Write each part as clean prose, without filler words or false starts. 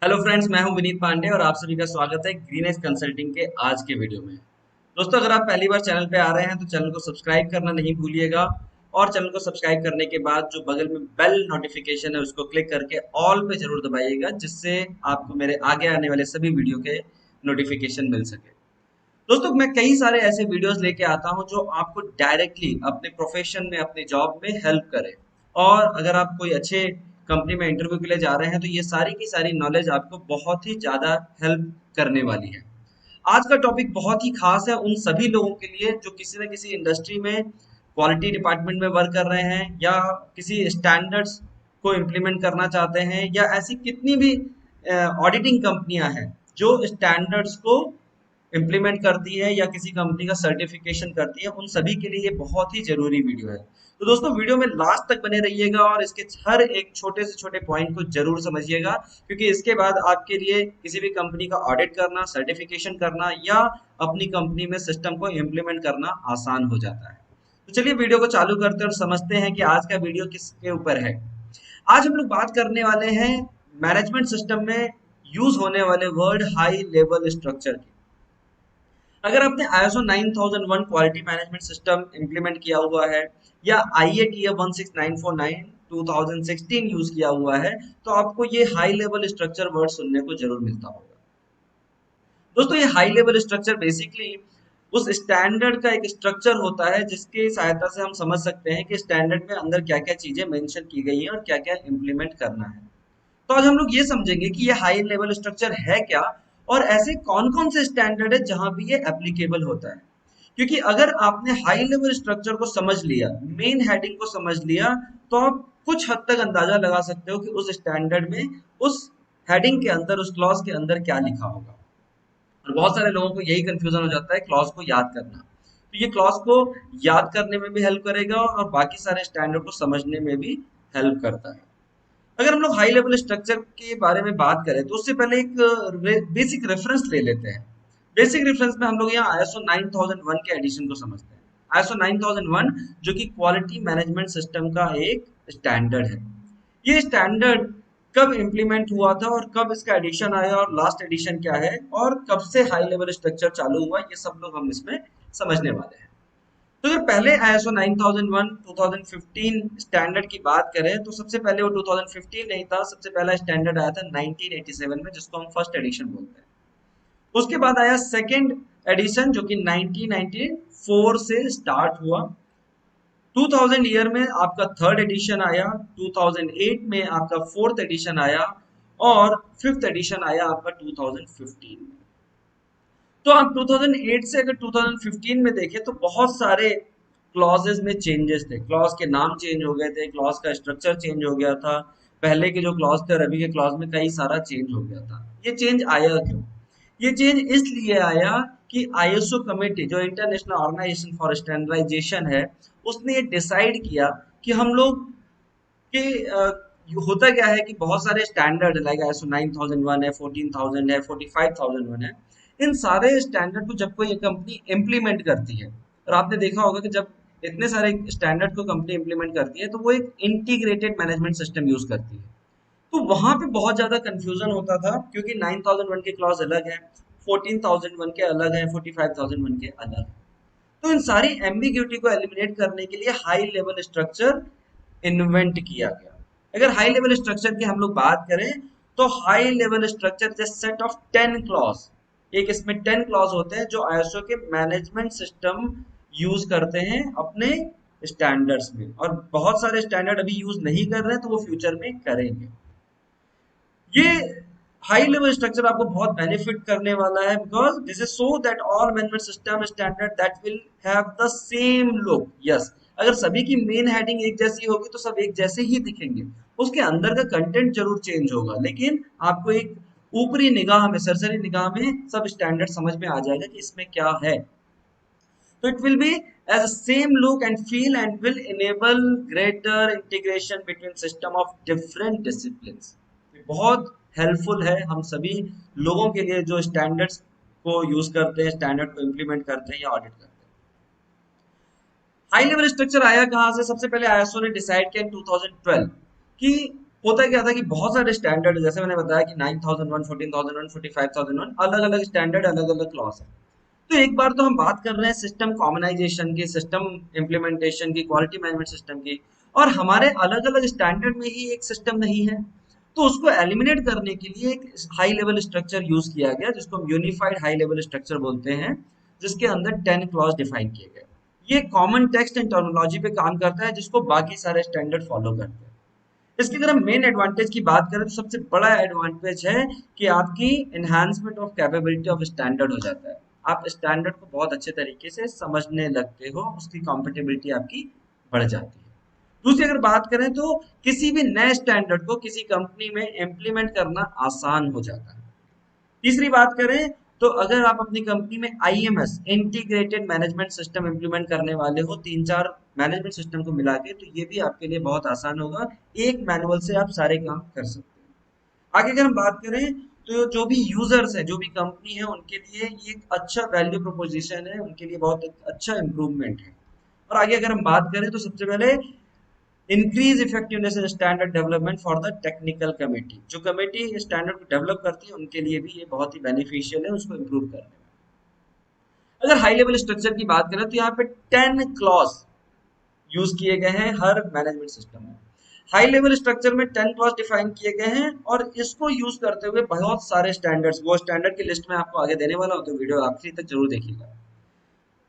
Hello friends, मैं हूं विनीत पांडे और आप सभी का स्वागत है ग्रीन एज कंसल्टिंग के आज के वीडियो में। दोस्तों, अगर आप पहली बार चैनल पे आ रहे हैं तो चैनल को सब्सक्राइब करना नहीं भूलिएगा और चैनल को सब्सक्राइब करने के बाद जो बगल में बेल नोटिफिकेशन है उसको क्लिक करके ऑल पे जरूर दबाइएगा, जिससे आपको मेरे आगे आने वाले सभी वीडियो के नोटिफिकेशन मिल सके। दोस्तों, मैं कई सारे ऐसे वीडियोस लेके आता हूं जो आपको डायरेक्टली अपने प्रोफेशन में, अपने जॉब में हेल्प करे। और अगर आप कोई अच्छे कंपनी में इंटरव्यू के लिए जा रहे हैं तो ये सारी की सारी नॉलेज आपको बहुत ही ज़्यादा हेल्प करने वाली है। आज का टॉपिक बहुत ही खास है उन सभी लोगों के लिए जो किसी न किसी इंडस्ट्री में क्वालिटी डिपार्टमेंट में वर्क कर रहे हैं या किसी स्टैंडर्ड्स को इम्प्लीमेंट करना चाहते हैं, या ऐसी कितनी भी ऑडिटिंग कंपनियां हैं जो स्टैंडर्ड्स को इम्प्लीमेंट करती है या किसी कंपनी का सर्टिफिकेशन करती है। उन सभी के लिए ये बहुत ही जरूरी वीडियो है। तो दोस्तों, वीडियो में लास्ट तक बने रहिएगा और इसके हर एक छोटे से छोटे पॉइंट को जरूर समझिएगा, क्योंकि इसके बाद आपके लिए किसी भी कंपनी का ऑडिट करना, सर्टिफिकेशन करना या अपनी कंपनी में सिस्टम को इम्प्लीमेंट करना आसान हो जाता है। तो चलिए वीडियो को चालू करते हैं और समझते हैं कि आज का वीडियो किसके ऊपर है। आज हम लोग बात करने वाले हैं मैनेजमेंट सिस्टम में यूज होने वाले वर्ड हाई लेवल स्ट्रक्चर की। अगर आपने ISO 9001 quality management system implement किया हुआ है या IATF 16949 2016 यूज किया हुआ है, तो आपको ये हाई लेवल स्ट्रक्चर वर्ड सुनने को जरूर मिलता होगा। दोस्तों, ये हाई लेवल स्ट्रक्चर बेसिकली उस स्टैंडर्ड का एक स्ट्रक्चर होता है जिसकी सहायता से हम समझ सकते हैं कि स्टैंडर्ड में अंदर क्या क्या चीजें मेंशन की गई हैं और क्या क्या इंप्लीमेंट करना है। तो आज हम लोग ये समझेंगे कि ये हाई लेवल स्ट्रक्चर है क्या और ऐसे कौन कौन से स्टैंडर्ड है जहां भी ये एप्लीकेबल होता है। क्योंकि अगर आपने हाई लेवल स्ट्रक्चर को समझ लिया, मेन हेडिंग को समझ लिया, तो आप कुछ हद तक अंदाजा लगा सकते हो कि उस स्टैंडर्ड में, उस हेडिंग के अंदर, उस क्लॉज के अंदर क्या लिखा होगा। और बहुत सारे लोगों को यही कंफ्यूजन हो जाता है क्लॉज को याद करना। तो ये क्लॉज को याद करने में भी हेल्प करेगा और बाकी सारे स्टैंडर्ड को समझने में भी हेल्प करता है। अगर हम लोग हाई लेवल स्ट्रक्चर के बारे में बात करें तो उससे पहले एक बेसिक रेफरेंस ले लेते हैं। बेसिक रेफरेंस में हम लोग यहाँ ISO 9001 के एडिशन को समझते हैं। ISO 9001 जो कि क्वालिटी मैनेजमेंट सिस्टम का एक स्टैंडर्ड है। ये स्टैंडर्ड कब इम्प्लीमेंट हुआ था और कब इसका एडिशन आया और लास्ट एडिशन क्या है और कब से हाई लेवल स्ट्रक्चर चालू हुआ, ये सब लोग हम इसमें समझने वाले हैं। तो अगर पहले ISO 9001 2015 स्टैंडर्ड की बात करें तो सबसे पहले वो 2015 नहीं था, सबसे पहला स्टैंडर्ड आया था 1987 में, जिसको हम फर्स्ट एडिशन बोलते हैं। उसके बाद आया सेकंड एडिशन जो कि 1994 से स्टार्ट हुआ। 2000 ईयर में आपका थर्ड एडिशन आया, 2008 में आपका फोर्थ एडिशन आया और फिफ्थ एडिशन आया आपका 2015 में। तो आप 2008 से अगर 2015 में देखें तो बहुत सारे क्लॉजेस में चेंजेस थे। क्लॉज के नाम चेंज हो गए थे, क्लॉज का स्ट्रक्चर चेंज हो गया था। पहले के जो क्लॉज थे और अभी के क्लॉज में कई सारा चेंज हो गया था। ये चेंज आया क्यों? ये चेंज इसलिए आया कि ISO कमेटी, जो इंटरनेशनल ऑर्गेनाइजेशन फॉर स्टैंडर्डाइजेशन है, उसने ये डिसाइड किया कि हम लोग के होता क्या है कि बहुत सारे स्टैंडर्ड लाइक ISO 9001 है, 14000 है, 45001 है। इन सारे स्टैंडर्ड को जब कोई कंपनी इम्प्लीमेंट करती है, और आपने देखा होगा कि जब इतने सारे स्टैंडर्ड को कंपनी इम्प्लीमेंट करती है तो वो एक इंटीग्रेटेड मैनेजमेंट सिस्टम यूज करती है। तो वहां पे बहुत ज्यादा कंफ्यूजन होता था क्योंकि 9001 के क्लॉज अलग है, 14001 के अलग है, 45001 के अलग है। तो इन सारी एम्बिग्यूटी को एलिमिनेट करने के लिए हाई लेवल स्ट्रक्चर इन्वेंट किया गया। अगर हाई लेवल स्ट्रक्चर की हम लोग बात करें तो high level structure is set of 10 clause. एक इसमें 10 क्लॉज होते हैं जो ISO के मैनेजमेंट सिस्टम यूज करते हैं अपने स्टैंडर्ड्स में, और बहुत सारे स्टैंडर्ड अभी यूज नहीं कर रहे हैं तो वो फ्यूचर में करेंगे। ये हाई लेवल स्ट्रक्चर आपको बहुत बेनिफिट करने वाला है because this is so that all management system standard that will have the same look. Yes, अगर सभी की मेन हेडिंग एक जैसी होगी तो सब एक जैसे ही दिखेंगे। उसके अंदर का कंटेंट जरूर चेंज होगा, लेकिन आपको एक ऊपरी निगाह में, सरसरी निगाह में सब स्टैंडर्ड समझ में आ जाएगा कि इसमें क्या है। So it will be as a same look and feel and will enable greater integration between system of different disciplines. बहुत हेल्पफुल है हम सभी लोगों के लिए जो स्टैंडर्ड्स को यूज करते हैं, स्टैंडर्ड को इम्प्लीमेंट करते हैं या ऑडिट करते हैं। हाई लेवल स्ट्रक्चर आया कहां से? सबसे पहले ISO ने डिसाइड किया 2012 कि होता क्या था कि बहुत सारे स्टैंडर्ड, जैसे मैंने बताया कि 9001, 14001, 45001, अलग अलग स्टैंडर्ड, अलग अलग क्लॉज है। तो एक बार तो हम बात कर रहे हैं सिस्टम कॉमनाइजेशन की, सिस्टम इम्प्लीमेंटेशन की, क्वालिटी मैनेजमेंट सिस्टम की, और हमारे अलग अलग स्टैंडर्ड में ही एक सिस्टम नहीं है। तो उसको एलिमिनेट करने के लिए एक हाई लेवल स्ट्रक्चर यूज किया गया, जिसको हम यूनिफाइड हाई लेवल स्ट्रक्चर बोलते हैं, जिसके अंदर 10 क्लॉज डिफाइन किए गए। ये कॉमन टेक्स्ट एंड टर्मिनोलॉजी पे काम करता है, जिसको बाकी सारे स्टैंडर्ड फॉलो करते हैं। इसकी अगर हम मेन एडवांटेज की बात करें तो सबसे बड़ा एडवांटेज है कि आपकी enhancement of capability of standard हो जाता है। आप स्टैंडर्ड को बहुत अच्छे तरीके से समझने लगते हो, उसकी कॉम्पिटेबिलिटी आपकी बढ़ जाती है। दूसरी अगर बात करें तो किसी भी नए स्टैंडर्ड को किसी कंपनी में इम्प्लीमेंट करना आसान हो जाता है। तीसरी बात करें तो अगर आप अपनी कंपनी में IMS, integrated management system implement करने वाले हो, तीन चार मैनेजमेंट सिस्टम को मिला के, तो ये भी आपके लिए बहुत आसान होगा। एक मैनुअल से आप सारे काम कर सकते हैं। आगे अगर हम बात करें तो जो भी यूजर्स है, जो भी कंपनी है, उनके लिए ये एक अच्छा वैल्यू प्रोपोजिशन है, उनके लिए बहुत एक अच्छा इंप्रूवमेंट है। और आगे अगर हम बात करें तो सबसे पहले increase effectiveness in standard development for the technical committee. जो कमेटी स्टैंडर्ड को डेवलप करती है उनके लिए भी ये बहुत ही बेनिफिशियल है उसको इम्प्रूव करने में। अगर हाई लेवल स्ट्रक्चर की बात करें तो यहाँ पे 10 क्लॉज यूज किए गए हैं हर मैनेजमेंट सिस्टम में। हाई लेवल स्ट्रक्चर में 10 क्लॉज डिफाइन किए गए हैं, और इसको यूज करते हुए बहुत सारे स्टैंडर्ड्स, वो स्टैंडर्ड की लिस्ट में आपको आगे देने वाला हूं, तो वीडियो आखिरी तक जरूर देखिएगा।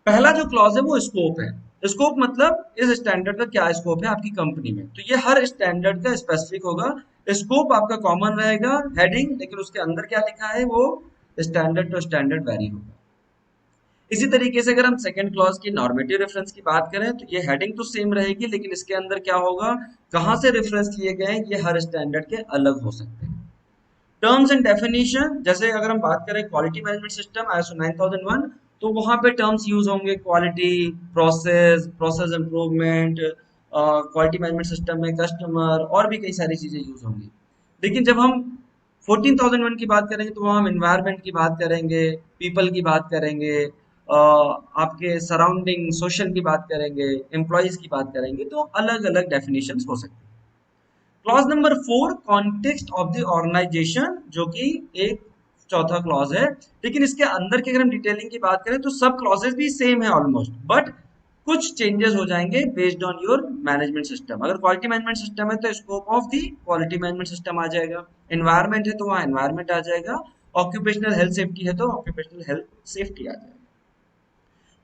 पहला जो क्लॉज है वो स्कोप है। स्कोप मतलब इस स्टैंडर्ड का क्या स्कोप है आपकी कंपनी में, तो ये हर स्टैंडर्ड का स्पेसिफिक होगा। स्कोप आपका कॉमन रहेगा, हेडिंग, लेकिन उसके अंदर क्या लिखा है वो स्टैंडर्ड टू स्टैंडर्ड वेरी होगा। इसी तरीके से अगर हम सेकंड क्लॉज की नॉर्मेटिव रेफरेंस की बात करें तो ये हेडिंग तो सेम रहेगी, लेकिन इसके अंदर क्या होगा, कहां से रेफरेंस लिए गए हैं, ये हर स्टैंडर्ड के अलग हो सकते हैं। टर्म्स एंड डेफिनेशन, जैसे अगर हम बात करें क्वालिटी मैनेजमेंट सिस्टम आईएसओ 9001, तो वहां पे टर्म्स यूज होंगे quality, process, process improvement, quality management system में कस्टमर, और भी कई सारी चीजें यूज होंगी। लेकिन जब हम 14001 की बात करेंगे तो वहाँ हम एनवायरनमेंट की बात करेंगे, पीपल की बात करेंगे, आपके सराउंडिंग सोशल की बात करेंगे, एम्प्लॉयज की बात करेंगे, तो अलग अलग डेफिनेशन हो सकती है। Clause number 4, context of the organisation, जो कि एक चौथा क्लॉज है। लेकिन इसके अंदर की अगर हम डिटेलिंग की बात करें तो सब क्लॉजेस भी सेम है ऑलमोस्ट, बट कुछ चेंजेस हो जाएंगे based on your management system. अगर क्वालिटी मैनेजमेंट सिस्टम है तो scope of the quality management system आ जाएगा, एनवायरमेंट है तो वहाँ एनवायरमेंट आ जाएगा, ऑक्यूपेशनल हेल्थ सेफ्टी है तो ऑक्यूपेशनल हेल्थ सेफ्टी आ जाएगा।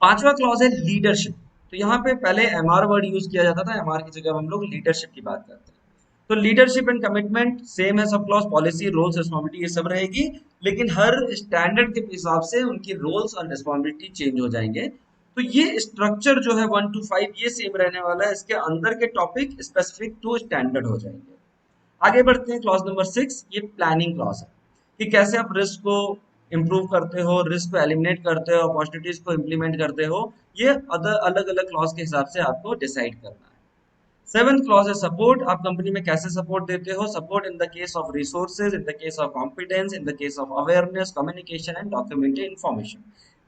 पांचवा क्लॉज है लीडरशिप। तो यहाँ पे पहले एमआर वर्ड यूज किया जाता था, एमआर की जगह हम लोग लीडरशिप की बात करते हैं। तो लीडरशिप एंड कमिटमेंट सेम है, sub clause, policy, roles, responsibility ये सब रहेगी, लेकिन हर स्टैंडर्ड के हिसाब से उनकी रोल्स और रिस्पॉन्सिबिलिटी चेंज हो जाएंगे। तो ये स्ट्रक्चर जो है 1 to 5 ये सेम रहने वाला है, इसके अंदर के टॉपिक स्पेसिफिक टू स्टैंडर्ड हो जाएंगे। आगे बढ़ते हैं, क्लॉज नंबर 6, ये प्लानिंग क्लॉज है कि कैसे आप रिस्क को इम्प्रूव करते हो, रिस्क को एलिमिनेट करते हो, अपॉर्चुनिटीज को इम्प्लीमेंट करते हो, ये अलग अलग क्लॉज के हिसाब से आपको डिसाइड करना है। सेवेंथ क्लॉज है सपोर्ट, आप कंपनी में कैसे सपोर्ट देते हो, support in the case of resources, in the case of competence, in the case of awareness, communication and documented information.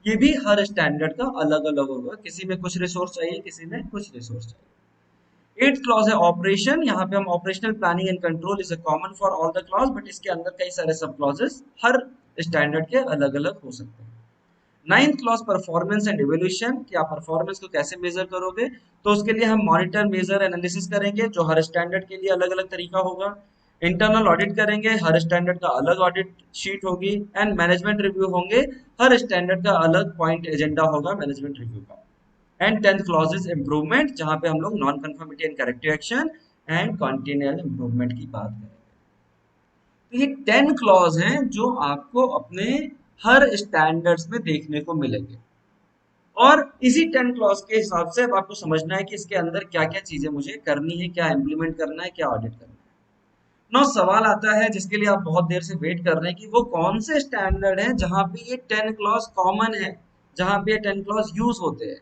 ये भी हर स्टैंडर्ड का अलग अलग होगा, किसी में कुछ रिसोर्स चाहिए, किसी में कुछ रिसोर्स चाहिए। एट क्लॉज है ऑपरेशन, यहाँ पे हम operational planning and control is a common for all the clause, but इसके अंदर कई सारे सब क्लॉजेस हर स्टैंडर्ड के अलग अलग हो सकते हैं। Ninth clause performance and evolution, कि आप परफॉर्मेंस को कैसे मेजर करोगे, तो उसके लिए हम मॉनिटर, मेजर, एनालिसिस करेंगे, जो हर स्टैंडर्ड के लिए अलग अलग तरीका होगा। इंटरनल ऑडिट करेंगे, हर स्टैंडर्ड का अलग ऑडिट शीट होगी, एंड मैनेजमेंट रिव्यू होंगे, हर स्टैंडर्ड का अलग पॉइंट एजेंडा होगा मैनेजमेंट रिव्यू का। And 10th clause is improvement, जहां पे हम लोग non conformity and corrective action and continual improvement की बात करेंगे। तो ये 10 क्लॉज हैं जो आपको अपने हर स्टैंडर्ड्स में देखने को मिलेंगे, और इसी 10 क्लॉज के हिसाब से अब आपको समझना है कि इसके अंदर क्या क्या चीजें मुझे करनी है, क्या इंप्लीमेंट करना है, क्या ऑडिट करना है। नौ सवाल आता है जिसके लिए आप बहुत देर से वेट कर रहे हैं कि वो कौन से स्टैंडर्ड है जहां पे ये 10 क्लॉज कॉमन है, जहां पे ये 10 क्लॉज यूज होते हैं।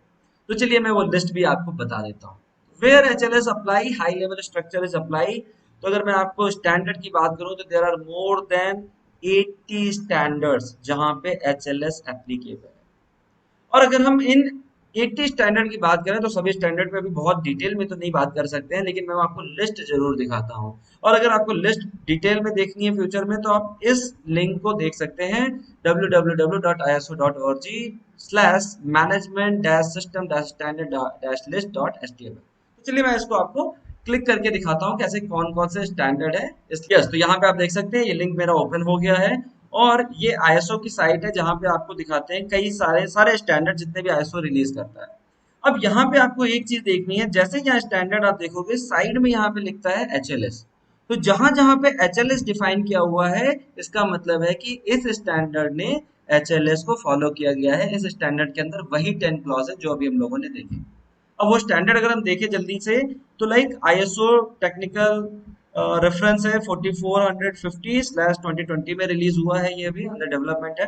तो चलिए मैं वो लिस्ट भी आपको बता देता हूँ। Where HLS apply, high level structure is apply. तो अगर मैं आपको स्टैंडर्ड की बात करूं तो there are more than 80 standards जहां पे एचएलएस एप्लीकेबल है। और अगर हम इन 80 स्टैंडर्ड की बात करें तो सभी स्टैंडर्ड पे अभी बहुत डिटेल में तो नहीं बात कर सकते हैं, लेकिन मैं आपको लिस्ट जरूर दिखाता हूँ। और अगर आपको लिस्ट डिटेल में देखनी है फ्यूचर में, तो आप इस लिंक को देख सकते हैं, www.iso.org/management-system-standard-list.html। तो चलिए मैं इसको आपको क्लिक करके दिखाता हूँ कैसे कौन कौन से स्टैंडर्ड है। यस, तो यहाँ पे आप देख सकते हैं ये लिंक मेरा ओपन हो गया है, और ये आईएसओ की साइट है जहाँ पे आपको दिखाते हैं कई सारे सारे स्टैंडर्ड जितने भी आईएसओ रिलीज करता है। अब यहाँ पे आपको एक चीज देखनी है, जैसे यहाँ स्टैंडर्ड आप देखोगे साइड में यहाँ पे लिखता है एचएलएस। तो जहां जहां पे एचएलएस डिफाइन किया हुआ है, इसका मतलब है कि इस स्टैंडर्ड ने एचएलएस को फॉलो किया गया है। इस स्टैंडर्ड के अंदर वही 10 क्लॉज है जो अभी हम लोगों ने देखे। अब वो स्टैंडर्ड अगर हम देखें जल्दी से, तो लाइक आईएसओ टेक्निकल रेफरेंस है 4450/2020 में रिलीज हुआ है, ये अभी अंडर डेवलपमेंट है।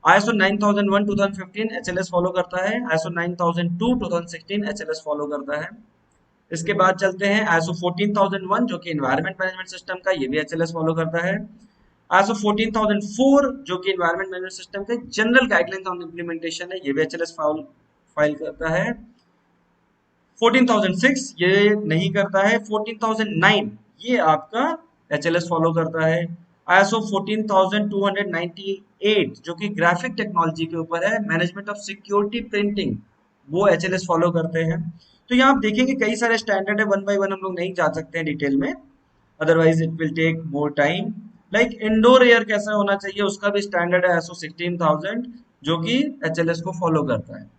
आईएसओ 9001 2015 एचएलएस फॉलो करता है। आईएसओ 9002 2016 एचएलएस फॉलो करता है। इसके बाद चलते हैं आईएसओ 14001 जो कि एनवायरनमेंट मैनेजमेंट सिस्टम का, ये भी एचएलएस फॉलो करता है। आईएसओ 14004 जो कि एनवायरनमेंट मैनेजमेंट सिस्टम के जनरल गाइडलाइंस ऑन इम्प्लीमेंटेशन है, ये भी एचएलएस फाइल करता है। 14006 ये नहीं करता है। 14009 ये आपका एचएलएस फॉलो करता है। आईएसओ 14298 जो कि ग्राफिक टेक्नोलॉजी के ऊपर है, मैनेजमेंट ऑफ सिक्योरिटी प्रिंटिंग, वो एचएलएस फॉलो करते हैं। तो यहाँ आप देखेंगे कई सारे स्टैंडर्ड है, वन बाय वन हम लोग नहीं जा सकते हैं डिटेल में, otherwise it will take more time. Like indoor air कैसा होना चाहिए उसका भी स्टैंडर्ड है आईएसओ 16000 जो कि एचएलएस को फॉलो करता है।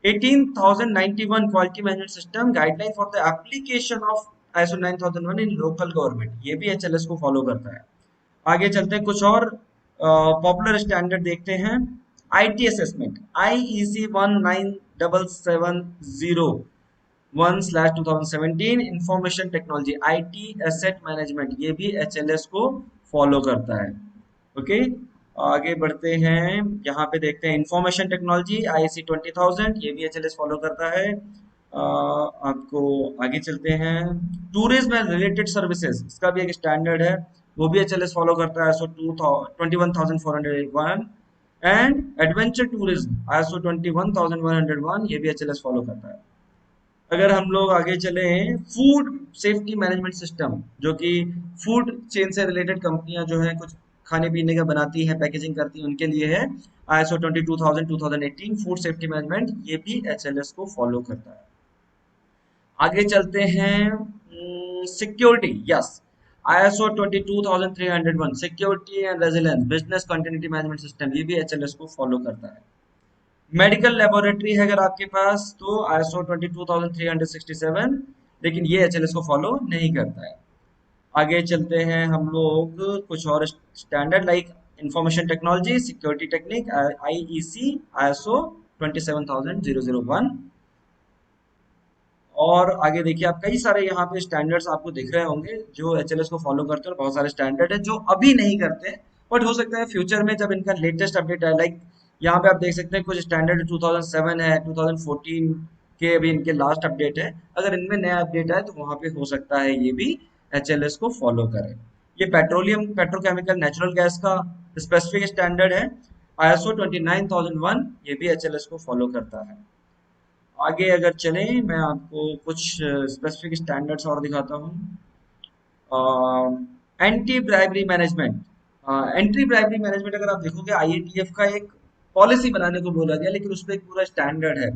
18,091 quality management system guideline for the application of ISO 9001 in local government, ये भी एचएलएस को फॉलो करता है। आगे चलते हैं, कुछ और पॉपुलर स्टैंडर्ड देखते हैं। IT assessment IEC 19770/2017 information technology IT asset management, ये भी एचएलएस को फॉलो करता है। ओके, आगे बढ़ते हैं, यहाँ पे देखते हैं इंफॉर्मेशन टेक्नोलॉजी आईसी 20000, ये भी एचएलएस फॉलो करता है। आपको आगे चलते हैं, टूरिज्म एंड रिलेटेड सर्विसेज, इसका भी एक स्टैंडर्ड है, वो भी एचएलएस फॉलो करता है ISO 21401। And adventure tourism ISO 21101, ये भी एचएलएस फॉलो करता है। अगर हम लोग आगे चले, फूड सेफ्टी मैनेजमेंट सिस्टम, जो कि फूड चेन से रिलेटेड कंपनियां जो है कुछ खाने पीने का बनाती है, पैकेजिंग करती है, उनके लिए है आईएसओ 22000/2018 फूड सेफ्टी मैनेजमेंट, ये भी एचएलएस को फॉलो करता है। आगे चलते हैं, security, yes, ISO 22301 security and resilience business continuity management system, ये भी एचएलएस को फॉलो करता है। मेडिकल लेबोरेटरी है अगर आपके पास, तो आईएसओ 22367, लेकिन ये एचएलएस को फॉलो नहीं करता है। आगे चलते हैं हम लोग, कुछ और standard like information technology security technique IEC ISO 27001। और आगे देखिए, आप कई सारे यहाँ पे स्टैंडर्ड्स आपको दिख रहे होंगे जो एचएलएस को फॉलो करते हैं, और बहुत सारे स्टैंडर्ड है जो अभी नहीं करते, बट हो सकता है फ्यूचर में जब इनका लेटेस्ट अपडेट है, लाइक यहाँ पे आप देख सकते हैं कुछ स्टैंडर्ड 2007 है, 2014 के अभी इनके लास्ट अपडेट है। अगर इनमें नया अपडेट आए तो वहां पे हो सकता है ये भी एचएलएस को फॉलो करे। ये पेट्रोलियम पेट्रोकेमिकल नेचुरल गैस का स्पेसिफिक स्टैंडर्ड है आईएसओ 29001, ये भी एचएलएस को फॉलो करता है। आगे अगर चलें, मैं आपको कुछ स्पेसिफिक स्टैंडर्ड्स और दिखाता हूँ। Anti bribery management, anti bribery management अगर आप देखोगे आईएटीएफ का एक पॉलिसी बनाने को बोला गया, लेकिन उसमें एक पूरा स्टैंडर्ड है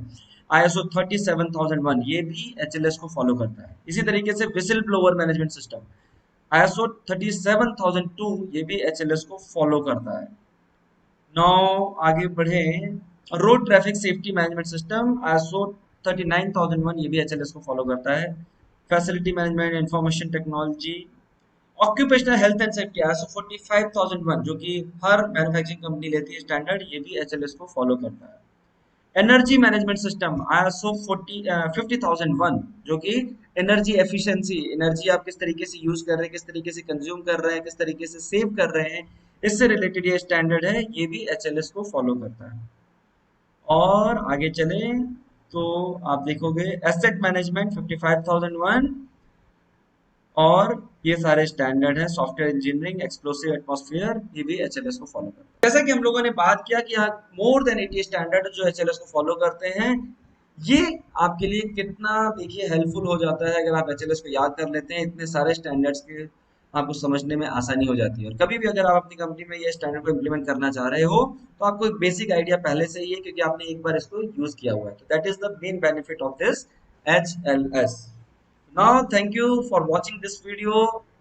आईएसओ 37001, ये भी एचएलएस को फॉलो करता है। इसी तरीके से whistle blower management system ISO 37002, ये भी एचएलएस को फॉलो करता है। नौ आगे बढ़े, road traffic safety management system ISO 39001, ये भी एचएलएस को फॉलो करता है। Facility management information technology occupational health and safety ISO 45001, जो कि हर मैन्युफैक्चरिंग कंपनी लेती है स्टैंडर्ड, ये भी एचएलएस को फॉलो करता है। एनर्जी मैनेजमेंट सिस्टम आईएसओ 50001, जो कि एनर्जी एफिशिएंसी, एनर्जी आप किस तरीके से यूज कर रहे हैं, किस तरीके से कंज्यूम कर रहे हैं, किस तरीके से सेव कर रहे हैं, इससे रिलेटेड ये स्टैंडर्ड है, ये भी एचएलएस को फॉलो करता है। और आगे चलें तो आप देखोगे एसेट मैनेजमेंट 55001, और ये सारे स्टैंडर्ड है। सॉफ्टवेयर इंजीनियरिंग एक्सप्लोसिव एटमॉस्फेयर, ये भी एचएलएस को फॉलो करता है। जैसा कि हम लोगों ने बात किया कि यहाँ मोर देन 80 स्टैंडर्ड जो एचएलएस को फॉलो करते हैं, ये आपके लिए कितना देखिए हेल्पफुल हो जाता है अगर आप एचएलएस को याद कर लेते हैं, इतने सारे स्टैंडर्ड्स के आपको समझने में आसानी हो जाती है। और कभी भी अगर आप अपनी कंपनी में ये स्टैंडर्ड को इम्प्लीमेंट करना चाह रहे हो तो आपको एक बेसिक आइडिया पहले से ही है, क्योंकि आपने एक बार इसको यूज किया हुआ है। तो that is the main benefit of this HLS. Now, thank you for watching this video,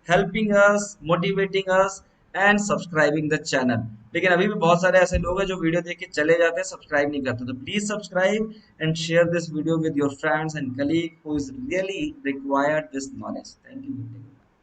helping us, motivating us, and subscribing the channel. लेकिन अभी भी बहुत सारे ऐसे लोग हैं जो वीडियो देख के चले जाते हैं, सब्सक्राइब नहीं करते। तो please subscribe and share this video with your friends and colleague who is really required this knowledge. Thank you.